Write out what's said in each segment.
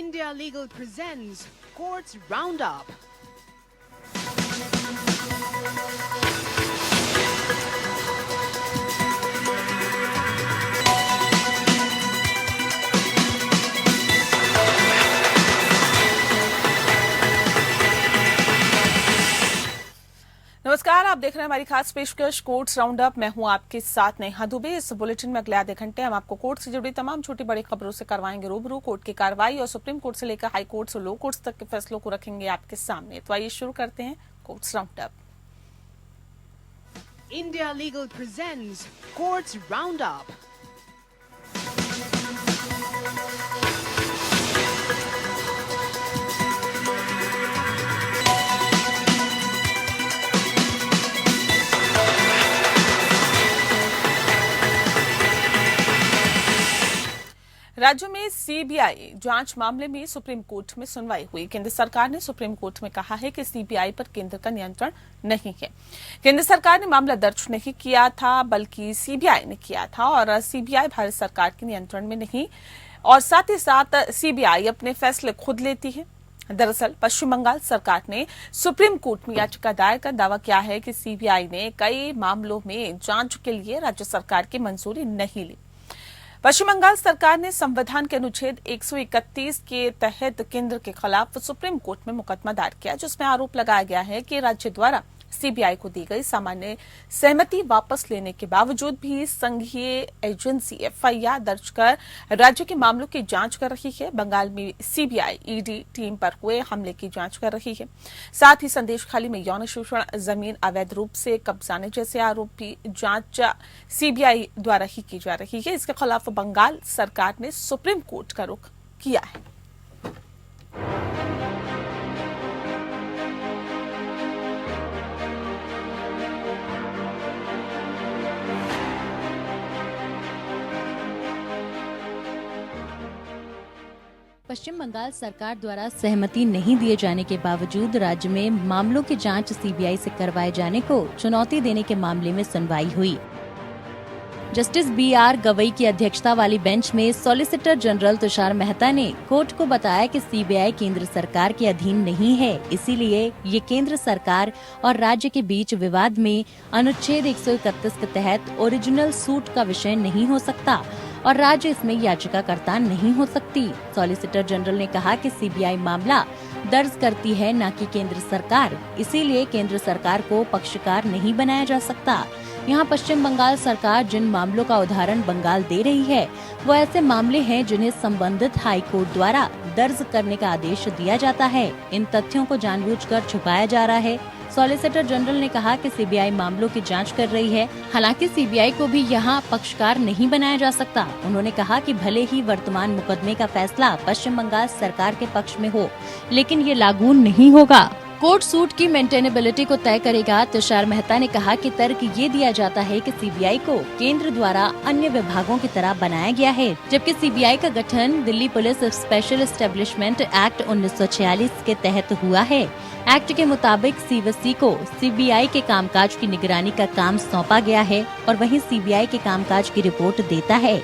India Legal presents Courts Roundup. नमस्कार, आप देख रहे हैं हमारी खास पेशकश कोर्ट्स राउंडअप। मैं हूं आपके साथ नेहा दुबे। इस बुलेटिन में अगले आधे घंटे हम आपको कोर्ट से जुड़ी तमाम छोटी बड़ी खबरों से करवाएंगे रूबरू। कोर्ट की कार्रवाई और सुप्रीम कोर्ट से लेकर हाई कोर्ट्स और लो कोर्ट्स तक के फैसलों को रखेंगे आपके सामने। तो आइए शुरू करते हैं courts roundup. India Legal presents Courts Roundup. राज्यों में सीबीआई जांच मामले में सुप्रीम कोर्ट में सुनवाई हुई। केंद्र सरकार ने सुप्रीम कोर्ट में कहा है कि सीबीआई पर केंद्र का नियंत्रण नहीं है। केंद्र सरकार ने मामला दर्ज नहीं किया था, बल्कि सीबीआई ने किया था और सीबीआई भारत सरकार के नियंत्रण में नहीं और साथ ही साथ सीबीआई अपने फैसले खुद लेती है। दरअसल पश्चिम बंगाल सरकार ने सुप्रीम कोर्ट में याचिका दायर कर दावा किया है कि सीबीआई ने कई मामलों में जांच के लिए राज्य सरकार की मंजूरी नहीं ली। पश्चिम बंगाल सरकार ने संविधान के अनुच्छेद 131 के तहत केंद्र के खिलाफ सुप्रीम कोर्ट में मुकदमा दायर किया, जिसमें आरोप लगाया गया है कि राज्य द्वारा सीबीआई को दी गई सामान्य सहमति वापस लेने के बावजूद भी संघीय एजेंसी एफआईआर दर्ज कर राज्य के मामलों की जांच कर रही है। बंगाल में सीबीआई ईडी टीम पर हुए हमले की जांच कर रही है। साथ ही संदेश खाली में यौन शोषण, जमीन अवैध रूप से कब्जाने जैसे आरोप भी जांच सीबीआई द्वारा ही की जा रही है। इसके खिलाफ बंगाल सरकार ने सुप्रीम कोर्ट का रुख किया है। पश्चिम बंगाल सरकार द्वारा सहमति नहीं दिए जाने के बावजूद राज्य में मामलों की जांच सीबीआई से करवाए जाने को चुनौती देने के मामले में सुनवाई हुई। Justice B R. गवई की अध्यक्षता वाली बेंच में सॉलिसिटर जनरल तुषार मेहता ने कोर्ट को बताया कि सीबीआई केंद्र सरकार के अधीन नहीं है, इसीलिए ये केंद्र सरकार और राज्य के बीच विवाद में अनुच्छेद 131 के तहत ओरिजिनल सूट का विषय नहीं हो सकता और राज्य इसमें याचिकाकर्ता नहीं हो सकती। सॉलिसिटर जनरल ने कहा कि सीबीआई मामला दर्ज करती है, न कि केंद्र सरकार, इसीलिए केंद्र सरकार को पक्षकार नहीं बनाया जा सकता। यहाँ पश्चिम बंगाल सरकार जिन मामलों का उदाहरण बंगाल दे रही है वो ऐसे मामले हैं जिन्हें संबंधित हाई कोर्ट द्वारा दर्ज करने का आदेश दिया जाता है। इन तथ्यों को जानबूझकर छुपाया जा रहा है। सॉलिसिटर जनरल ने कहा कि सीबीआई मामलों की जांच कर रही है, हालांकि सीबीआई को भी यहाँ पक्षकार नहीं बनाया जा सकता। उन्होंने कहा कि भले ही वर्तमान मुकदमे का फैसला पश्चिम बंगाल सरकार के पक्ष में हो, लेकिन ये लागू नहीं होगा। कोर्ट सूट की मेंटेनेबिलिटी को तय करेगा। तुषार मेहता ने कहा कि तर्क ये दिया जाता है कि सीबीआई को केंद्र द्वारा अन्य विभागों की तरह बनाया गया है, जबकि सीबीआई का गठन Delhi police special establishment act 1946 के तहत हुआ है। एक्ट के मुताबिक सीवीसी को सीबीआई के कामकाज की निगरानी का काम सौंपा गया है और वहीं सीबीआई के कामकाज की रिपोर्ट देता है।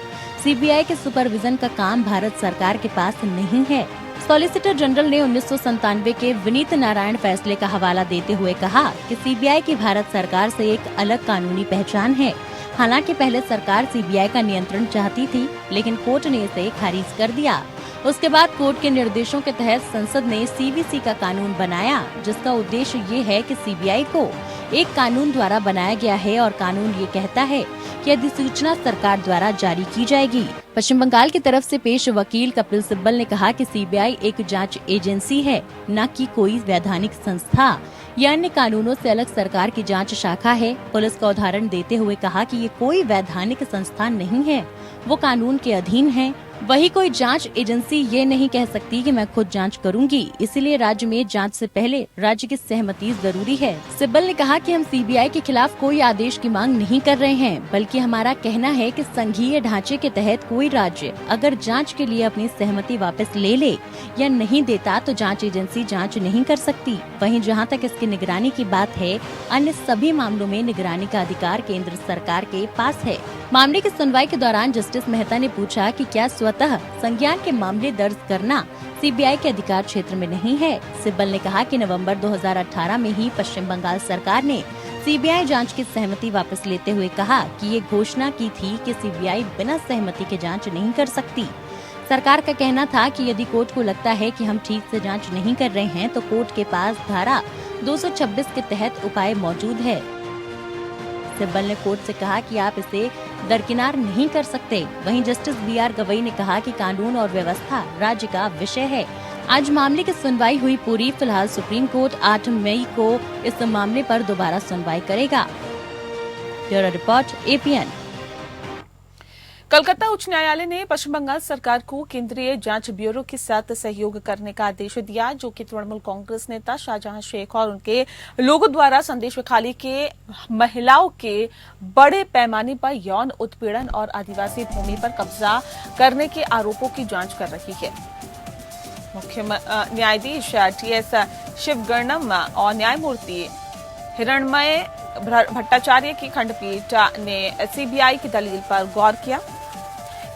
सीबीआई के सुपरविजन का काम भारत सरकार के पास नहीं है। सॉलिसिटर जनरल ने 1997 के विनीत नारायण फैसले का हवाला देते हुए कहा कि सीबीआई की भारत सरकार से एक अलग कानूनी पहचान है। हालांकि पहले सरकार सीबीआई का नियंत्रण चाहती थी, लेकिन कोर्ट ने इसे खारिज कर दिया। उसके बाद कोर्ट के निर्देशों के तहत संसद ने सीवीसी का कानून बनाया, जिसका उद्देश्य ये है कि सीबीआई को एक कानून द्वारा बनाया गया है और कानून ये कहता है कि अधिसूचना सरकार द्वारा जारी की जाएगी। पश्चिम बंगाल की तरफ से पेश वकील कपिल सिब्बल ने कहा कि सीबीआई एक जांच एजेंसी है, न कि कोई वैधानिक संस्था या अन्य कानूनों से अलग सरकार की जांच शाखा है। पुलिस का उदाहरण देते हुए कहा कि ये कोई वैधानिक संस्था नहीं है, वो कानून के अधीन है। वही कोई जांच एजेंसी ये नहीं कह सकती कि मैं खुद जांच करूंगी, इसलिए राज्य में जांच से पहले राज्य की सहमति जरूरी है। सिब्बल ने कहा कि हम सीबीआई के खिलाफ कोई आदेश की मांग नहीं कर रहे हैं, बल्कि हमारा कहना है कि संघीय ढांचे के तहत कोई राज्य अगर जांच के लिए अपनी सहमति वापस ले ले या नहीं देता तो जांच एजेंसी जांच नहीं कर सकती। वहीं जहां तक इसकी निगरानी की बात है, अन्य सभी मामलों में निगरानी का अधिकार केंद्र सरकार के पास है। मामले की सुनवाई के दौरान जस्टिस मेहता ने पूछा कि क्या स्वतः संज्ञान के मामले दर्ज करना सीबीआई के अधिकार क्षेत्र में नहीं है। सिब्बल ने कहा कि नवंबर 2018 में ही पश्चिम बंगाल सरकार ने सीबीआई जांच की सहमति वापस लेते हुए कहा कि ये घोषणा की थी कि सीबीआई बिना सहमति के जांच नहीं कर सकती। सरकार का कहना था कि यदि कोर्ट को लगता है कि हम ठीक से जांच नहीं कर रहे हैं तो कोर्ट के पास धारा 226 के तहत उपाय मौजूद है। सिब्बल ने कोर्ट से कहा कि आप इसे दरकिनार नहीं कर सकते। वहीं जस्टिस BR गवई ने कहा कि कानून और व्यवस्था राज्य का विषय है। आज मामले की सुनवाई हुई पूरी। फिलहाल सुप्रीम कोर्ट 8 मई को इस मामले पर दोबारा सुनवाई करेगा। Bureau report APN। कलकत्ता उच्च न्यायालय ने पश्चिम बंगाल सरकार को केंद्रीय जांच ब्यूरो के साथ सहयोग करने का आदेश दिया, जो कि तृणमूल कांग्रेस नेता शाहजहां शेख और उनके लोगों द्वारा संदेश विखाली के महिलाओं के बड़े पैमाने पर यौन उत्पीड़न और आदिवासी भूमि पर कब्जा करने के आरोपों की जांच कर रही है। मुख्य न्यायाधीश TS शिवगणम और न्यायमूर्ति हिरणमय भट्टाचार्य की खंडपीठ ने सीबीआई की दलील पर गौर किया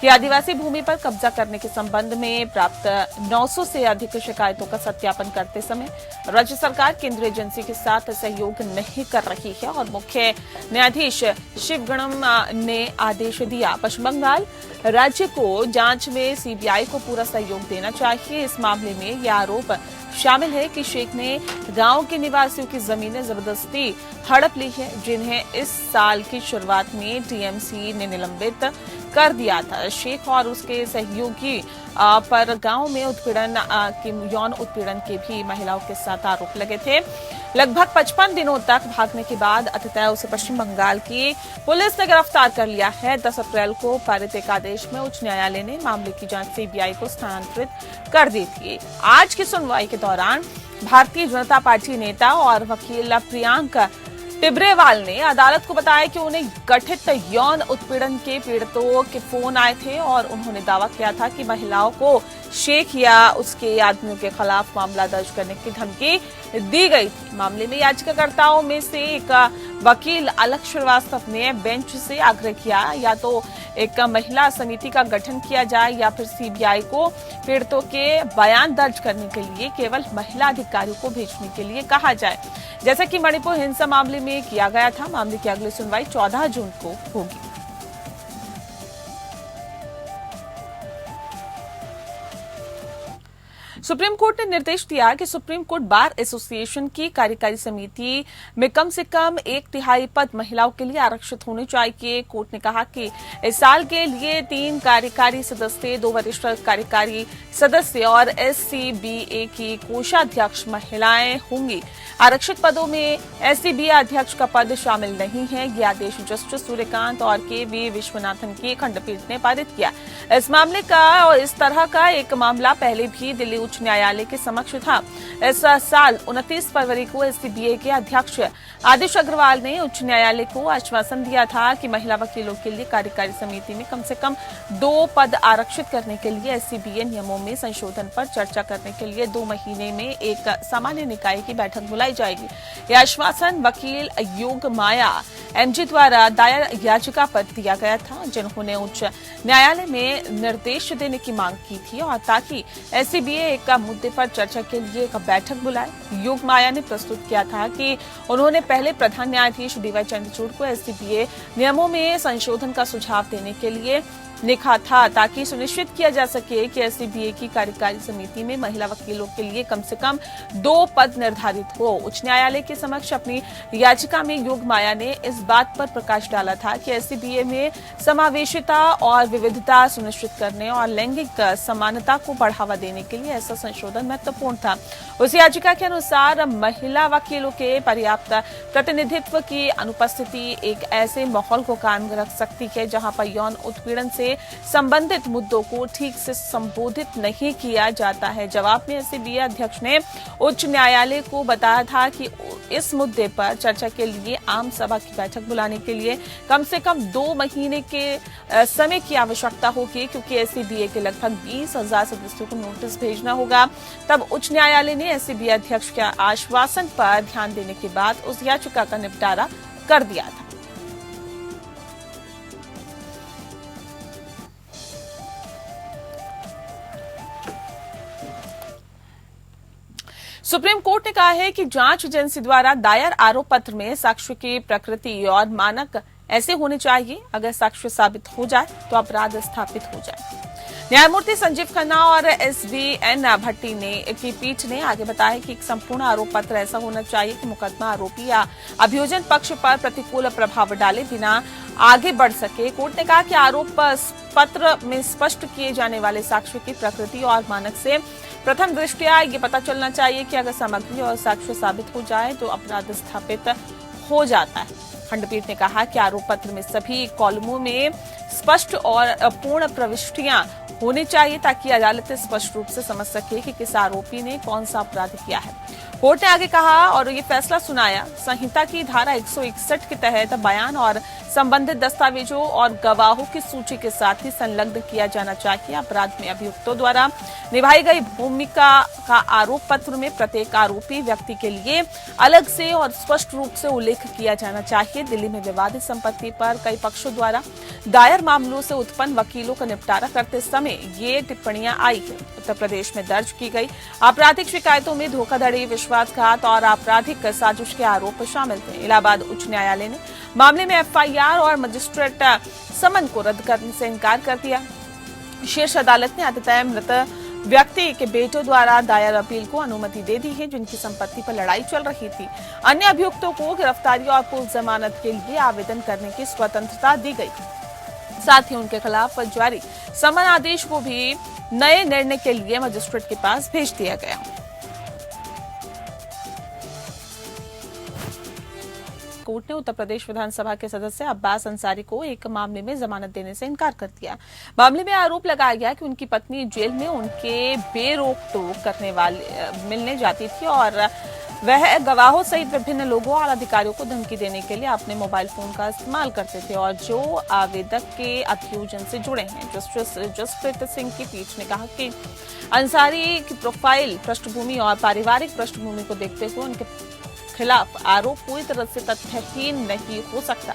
कि आदिवासी भूमि पर कब्जा करने के संबंध में प्राप्त 900 से अधिक शिकायतों का सत्यापन करते समय राज्य सरकार केंद्रीय एजेंसी के साथ सहयोग नहीं कर रही है और मुख्य न्यायाधीश शिवगणम ने आदेश दिया पश्चिम बंगाल राज्य को जांच में सीबीआई को पूरा सहयोग देना चाहिए। इस मामले में यह आरोप शामिल है कि शेख ने गांव के निवासियों की जमीनें जबरदस्ती हड़प ली है, जिन्हें इस साल की शुरुआत में टीएमसी ने निलंबित कर दिया था। शेख और उसके सहयोगी पर गांव में यौन उत्पीड़न के भी महिलाओं के साथ आरोप लगे थे। लगभग 55 दिनों तक भागने के बाद अंततः उसे पश्चिम बंगाल की पुलिस ने गिरफ्तार कर लिया है। 10 अप्रैल को पारित एक आदेश में उच्च न्यायालय ने मामले की जांच सीबीआई को स्थानांतरित कर दी थी। आज की सुनवाई के दौरान भारतीय जनता पार्टी नेता और वकील प्रियांक टिब्रेवाल ने अदालत को बताया कि उन्हें गठित यौन उत्पीड़न के पीड़ितों के फोन आए थे और उन्होंने दावा किया था कि महिलाओं को शेख या उसके आदमियों के खिलाफ मामला दर्ज करने की धमकी दी गई थी। मामले में याचिकाकर्ताओं में से एक वकील अलख श्रीवास्तव ने बेंच से आग्रह किया या तो एक महिला समिति का गठन किया जाए या फिर सीबीआई को पीड़ितों के बयान दर्ज करने के लिए केवल महिला अधिकारियों को भेजने के लिए कहा जाए, जैसा कि मणिपुर हिंसा मामले में किया गया था। मामले की अगली सुनवाई 14 जून को होगी। सुप्रीम कोर्ट ने निर्देश दिया कि सुप्रीम कोर्ट बार एसोसिएशन की कार्यकारी समिति में कम से कम 1/3 पद महिलाओं के लिए आरक्षित होने चाहिए। कोर्ट ने कहा कि इस साल के लिए 3 कार्यकारी सदस्य, 2 वरिष्ठ कार्यकारी सदस्य और SCBA की कोषाध्यक्ष महिलाएं होंगी। आरक्षित पदों में SCBA अध्यक्ष का पद शामिल नहीं है। यह आदेश जस्टिस सूर्यकांत और KV विश्वनाथन की खंडपीठ ने पारित किया। इस मामले का और इस तरह का एक मामला पहले भी दिल्ली उच्च न्यायालय के समक्ष था। इस साल 29 फरवरी को SCBA के अध्यक्ष आदिश अग्रवाल ने उच्च न्यायालय को आश्वासन दिया था कि महिला वकीलों के लिए कार्यकारी समिति में कम से कम 2 पद आरक्षित करने के लिए SCBA नियमों में संशोधन पर चर्चा करने के लिए 2 महीने में एक सामान्य निकाय की बैठक बुलाई जाएगी। यह आश्वासन वकील योग माया MG द्वारा दायर याचिका पर दिया गया था, जिन्होंने उच्च न्यायालय में निर्देश देने की मांग की थी और ताकि SCBA एक मुद्दे पर चर्चा के लिए एक बैठक बुलाए। योग माया ने प्रस्तुत किया था कि उन्होंने पहले प्रधान न्यायाधीश DY चंद्रचूड़ को SCBA नियमों में संशोधन का सुझाव देने के लिए लिखा था, ताकि सुनिश्चित किया जा सके कि SCBA की कार्यकारी समिति में महिला वकीलों के लिए कम से कम 2 पद निर्धारित हो। उच्च न्यायालय के समक्ष अपनी याचिका में योग माया ने इस बात पर प्रकाश डाला था कि SCBA में समावेशिता और विविधता सुनिश्चित करने और लैंगिक समानता को बढ़ावा देने के लिए ऐसा संशोधन महत्वपूर्ण था। उस याचिका के अनुसार महिला वकीलों के पर्याप्त प्रतिनिधित्व की अनुपस्थिति एक ऐसे माहौल को कायम रख सकती है जहां पर यौन उत्पीड़न से संबंधित मुद्दों को ठीक से संबोधित नहीं किया जाता है। जवाब में SCBA अध्यक्ष ने उच्च न्यायालय को बताया था कि इस मुद्दे पर चर्चा के लिए आम सभा की बैठक बुलाने के लिए कम से कम 2 महीने के समय की आवश्यकता होगी, क्योंकि SCBA के लगभग 20,000 सदस्यों को नोटिस भेजना होगा। तब उच्च न्यायालय ने SCBA अध्यक्ष के आश्वासन पर ध्यान देने के बाद उस याचिका का निपटारा कर दिया था। सुप्रीम कोर्ट ने कहा है कि जांच एजेंसी द्वारा दायर आरोप पत्र में साक्ष्य की प्रकृति और मानक ऐसे होने चाहिए, अगर साक्ष्य साबित हो जाए तो अपराध स्थापित हो जाए। न्यायमूर्ति संजीव खन्ना और SVN भट्टी की पीठ ने आगे बताया कि एक संपूर्ण आरोप पत्र ऐसा होना चाहिए कि मुकदमा आरोपी या अभियोजन पक्ष पर प्रतिकूल प्रभाव डाले बिना आगे बढ़ सके। कोर्ट ने कहा कि आरोप पत्र में स्पष्ट किए जाने वाले साक्ष्य की प्रकृति और मानक से प्रथम दृष्टया ये पता चलना चाहिए कि अगर सामग्री और साक्ष्य साबित हो जाए तो अपराध स्थापित हो जाता है। खंडपीठ ने कहा कि आरोप पत्र में सभी कॉलमों में स्पष्ट और पूर्ण प्रविष्टियां होनी चाहिए ताकि अदालत स्पष्ट रूप से समझ सके कि किस आरोपी ने कौन सा अपराध किया है। कोर्ट ने आगे कहा और ये फैसला सुनाया, संहिता की धारा 161 के तहत बयान और संबंधित दस्तावेजों और गवाहों की सूची के साथ ही संलग्न किया जाना चाहिए। अपराध में अभियुक्तों द्वारा निभाई गई भूमिका का आरोप पत्र में प्रत्येक आरोपी व्यक्ति के लिए अलग से और स्पष्ट रूप से उल्लेख किया जाना चाहिए। दिल्ली में विवादित संपत्ति पर कई पक्षों द्वारा दायर मामलों से उत्पन्न वकीलों का निपटारा करते समय ये टिप्पणियां आई है। उत्तर प्रदेश में दर्ज की गई आपराधिक शिकायतों में धोखाधड़ी, विश्वासघात और आपराधिक साजिश के आरोप शामिल थे। इलाहाबाद उच्च न्यायालय ने मामले में FIR और मजिस्ट्रेट समन को रद्द करने से इनकार कर दिया। शीर्ष अदालत ने अंततः मृत व्यक्ति के बेटों द्वारा दायर अपील को अनुमति दे दी है, जिनकी संपत्ति पर लड़ाई चल रही थी। अन्य अभियुक्तों को गिरफ्तारी और पूर्व जमानत के लिए आवेदन करने की स्वतंत्रता दी गई। साथ ही उनके खिलाफ जारी समन आदेश को भी नए निर्णय के लिए मजिस्ट्रेट के पास भेज दिया गया। कोर्ट ने उत्तर प्रदेश विधानसभा के सदस्य अब्बास अंसारी को एक मामले में जमानत देने से इनकार कर दिया। मामले में आरोप लगाया गया कि उनकी पत्नी जेल में उनके बेरोक टोक करने वाले मिलने जाती थी और वह गवाहों सहित विभिन्न लोगों और अधिकारियों को धमकी देने के लिए अपने मोबाइल फोन का इस्तेमाल करते थे और जो आवेदक के अभियोजन से जुड़े हैं। जस्टिस जसप्रीत सिंह की पीठ ने कहा कि अंसारी की प्रोफाइल, पृष्ठभूमि और पारिवारिक पृष्ठभूमि को देखते हुए उनके खिलाफ आरोप पूरी तरह से तथ्यहीन नहीं हो सकता।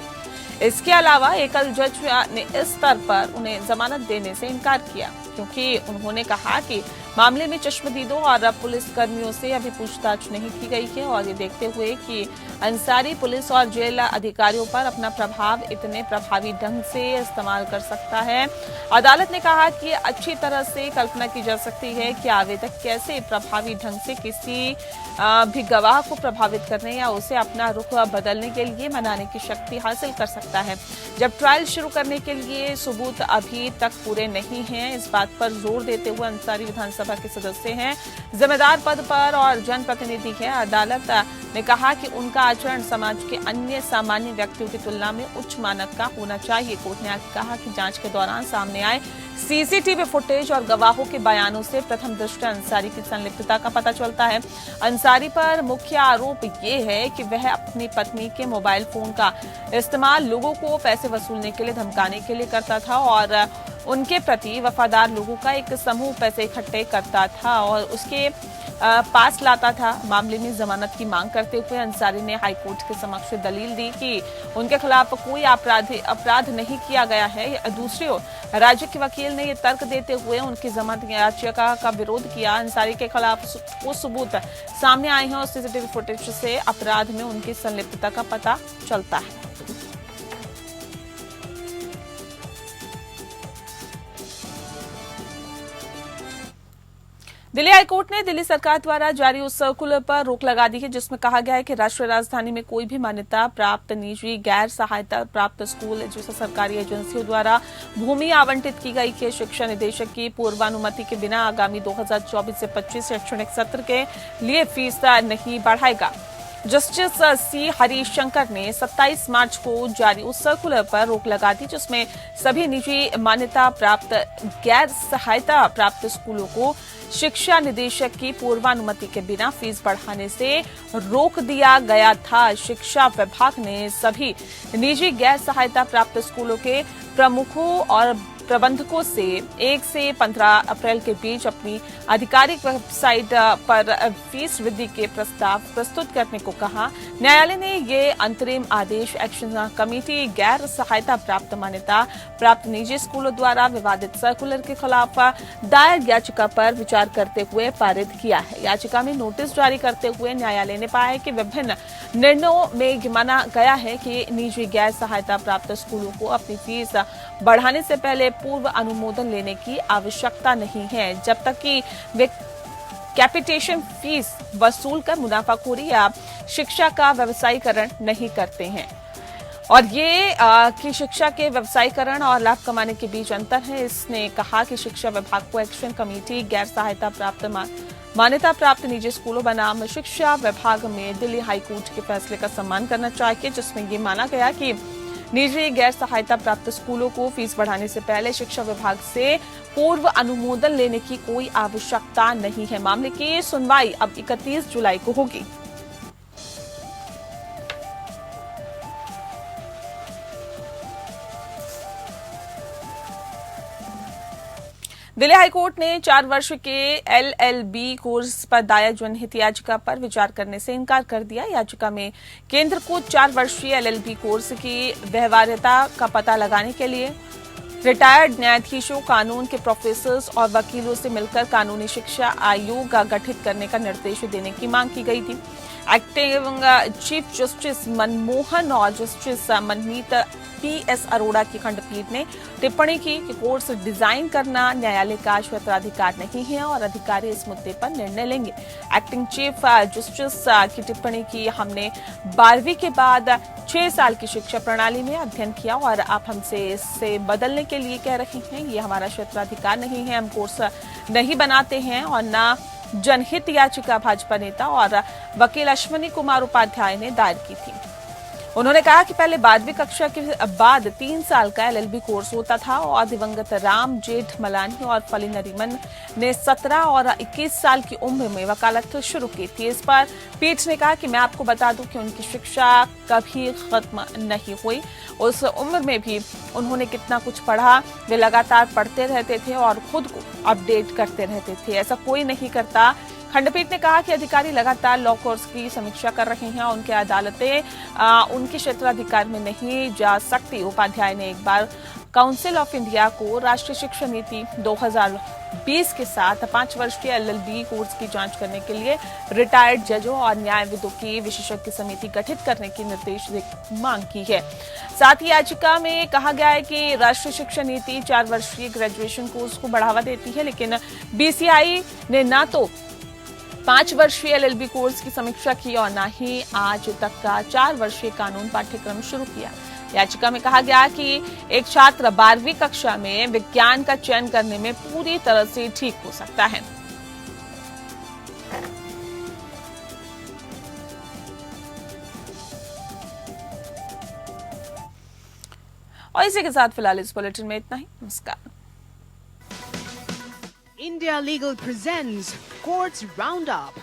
इसके अलावा एकल जज ने इस स्तर पर उन्हें जमानत देने से इनकार किया क्योंकि उन्होंने कहा कि मामले में चश्मदीदों और पुलिस कर्मियों से अभी पूछताछ नहीं की गई है और ये देखते हुए कि अंसारी पुलिस और जेल अधिकारियों पर अपना प्रभाव इतने प्रभावी ढंग से इस्तेमाल कर सकता है। अदालत ने कहा कि अच्छी तरह से कल्पना की जा सकती है कि आवेदक कैसे प्रभावी ढंग से किसी भी गवाह को प्रभावित करने या उसे अपना रुख बदलने के लिए मनाने की शक्ति हासिल कर सकता है। जब ट्रायल शुरू करने के लिए सबूत अभी तक पूरे नहीं हैं, इस बात पर जोर देते हुए अंसारी विधानसभा के सदस्य हैं, जिम्मेदार पद पर और जनप्रतिनिधि है। अदालत ने कहा कि उनका आचरण समाज के अन्य सामान्य व्यक्तियों की तुलना में उच्च मानक का होना चाहिए। कोर्ट ने आगे कहा कि जांच के दौरान सामने आए CCTV फुटेज और गवाहों के बयानों से प्रथम दृष्टया अंसारी की संलिप्तता का पता चलता है। अंसारी पर मुख्य आरोप ये है कि वह अपनी पत्नी के मोबाइल फोन का इस्तेमाल लोगों को पैसे वसूलने के लिए, धमकाने के लिए करता था और उनके प्रति वफादार लोगों का एक समूह पैसे इकट्ठे करता था और उसके पास लाता था। मामले में जमानत की मांग करते हुए अंसारी ने हाईकोर्ट के समक्ष दलील दी कि उनके खिलाफ कोई अपराध नहीं किया गया है। दूसरी ओर राज्य के वकील ने यह तर्क देते हुए उनकी जमानत याचिका का विरोध किया। अंसारी के खिलाफ वो सबूत सामने आए हैं और CCTV फुटेज से अपराध में उनकी संलिप्तता का पता चलता है। दिल्ली हाईकोर्ट ने दिल्ली सरकार द्वारा जारी उस सर्कुलर पर रोक लगा दी है जिसमें कहा गया है कि राष्ट्रीय राजधानी में कोई भी मान्यता प्राप्त निजी गैर सहायता प्राप्त स्कूल जैसे सरकारी एजेंसियों द्वारा भूमि आवंटित की गई है शिक्षा निदेशक की पूर्वानुमति के बिना आगामी 2024 से 25 शैक्षणिक सत्र के लिए फीस नहीं बढ़ाएगा। जस्टिस C हरिशंकर ने 27 मार्च को जारी उस सर्कुलर पर रोक लगा दी जिसमें सभी निजी मान्यता प्राप्त गैर सहायता प्राप्त स्कूलों को शिक्षा निदेशक की पूर्वानुमति के बिना फीस बढ़ाने से रोक दिया गया था। शिक्षा विभाग ने सभी निजी गैर सहायता प्राप्त स्कूलों के प्रमुखों और प्रबंधकों से 1 से 15 अप्रैल के बीच अपनी आधिकारिक वेबसाइट पर फीस वृद्धि के प्रस्ताव प्रस्तुत करने को कहा। न्यायालय ने ये अंतरिम आदेश एक्शन कमेटी गैर सहायता प्राप्त मान्यता प्राप्त निजी स्कूलों द्वारा विवादित सर्कुलर के खिलाफ दायर याचिका पर विचार करते हुए पारित किया है। याचिका में नोटिस जारी करते हुए न्यायालय ने पाया कि विभिन्न निर्णयों में माना गया है कि निजी गैर सहायता प्राप्त स्कूलों को अपनी फीस बढ़ाने से पहले पूर्व अनुमोदन लेने की आवश्यकता नहीं है, जब तक कि वे कैपिटेशन फीस वसूल कर मुनाफाखोरी या शिक्षा का व्यवसायीकरण नहीं करते हैं। और ये कि शिक्षा के व्यवसायीकरण और लाभ कमाने के बीच अंतर है। इसने कहा कि शिक्षा विभाग को एक्शन कमेटी गैर सहायता प्राप्त मान्यता प्राप्त निजी स्कूलों बनाम शिक्षा विभाग में दिल्ली हाईकोर्ट के फैसले का सम्मान करना चाहिए, जिसमें ये माना गया कि निजी गैर सहायता प्राप्त स्कूलों को फीस बढ़ाने से पहले शिक्षा विभाग से पूर्व अनुमोदन लेने की कोई आवश्यकता नहीं है। मामले की सुनवाई अब 31 जुलाई को होगी। दिल्ली हाईकोर्ट ने 4 वर्ष के LLB कोर्स पर दायर जनहित याचिका पर विचार करने से इनकार कर दिया। याचिका में केंद्र को 4 वर्षीय LLB कोर्स की व्यवहार्यता का पता लगाने के लिए रिटायर्ड न्यायाधीशों, कानून के प्रोफेसर्स और वकीलों से मिलकर कानूनी शिक्षा आयोग गठित करने का निर्देश देने की मांग की गई थी। एक्टिंग चीफ जस्टिस मनमोहन और जस्टिस मनमीत PS अरोड़ा की खंडपीठ ने टिप्पणी की कि कोर्स डिजाइन करना न्यायालय का क्षेत्राधिकार नहीं है और अधिकारी इस मुद्दे पर निर्णय लेंगे। एक्टिंग चीफ जस्टिस की टिप्पणी की, हमने 12वीं के बाद 6 साल की शिक्षा प्रणाली में अध्ययन किया और आप हमसे इससे बदलने के लिए कह रहे हैं। ये हमारा क्षेत्राधिकार नहीं है, हम कोर्स नहीं बनाते हैं। और न जनहित याचिका भाजपा नेता और वकील अश्विनी कुमार उपाध्याय ने दायर की थी। उन्होंने कहा कि पहले 12वीं कक्षा के बाद 3 साल का LLB कोर्स होता था और दिवंगत राम जेठमलानी और फली नरीमन ने 17 और 21 साल की उम्र में वकालत शुरू की थी। इस पर पीठ ने कहा कि मैं आपको बता दूं कि उनकी शिक्षा कभी खत्म नहीं हुई। उस उम्र में भी उन्होंने कितना कुछ पढ़ा, वे लगातार पढ़ते रहते थे और खुद को अपडेट करते रहते थे। ऐसा कोई नहीं करता। खंडपीठ ने कहा कि अधिकारी लगातार लॉ कोर्स की समीक्षा कर रहे हैं। उनकी अदालतें उनके क्षेत्राधिकार में नहीं जा सकती। उपाध्याय ने एक बार काउंसिल ऑफ इंडिया को राष्ट्रीय शिक्षा नीति 2020 के साथ 5 वर्षीय LLB कोर्स की जांच करने के लिए रिटायर्ड जजों और न्यायविदों की विशेषज्ञ समिति गठित करने की निर्देश मांग की है। साथ ही याचिका में कहा गया है कि राष्ट्रीय शिक्षा नीति 4 वर्षीय ग्रेजुएशन कोर्स को बढ़ावा देती है, लेकिन BCI ने न तो 5 वर्षीय LLB कोर्स की समीक्षा की और न ही आज तक का 4 वर्षीय कानून पाठ्यक्रम शुरू किया। याचिका में कहा गया कि एक छात्र 12वीं कक्षा में विज्ञान का चयन करने में पूरी तरह से ठीक हो सकता है। और इसी के साथ फिलहाल इस बुलेटिन में इतना ही। नमस्कार। India Legal presents Courts Roundup.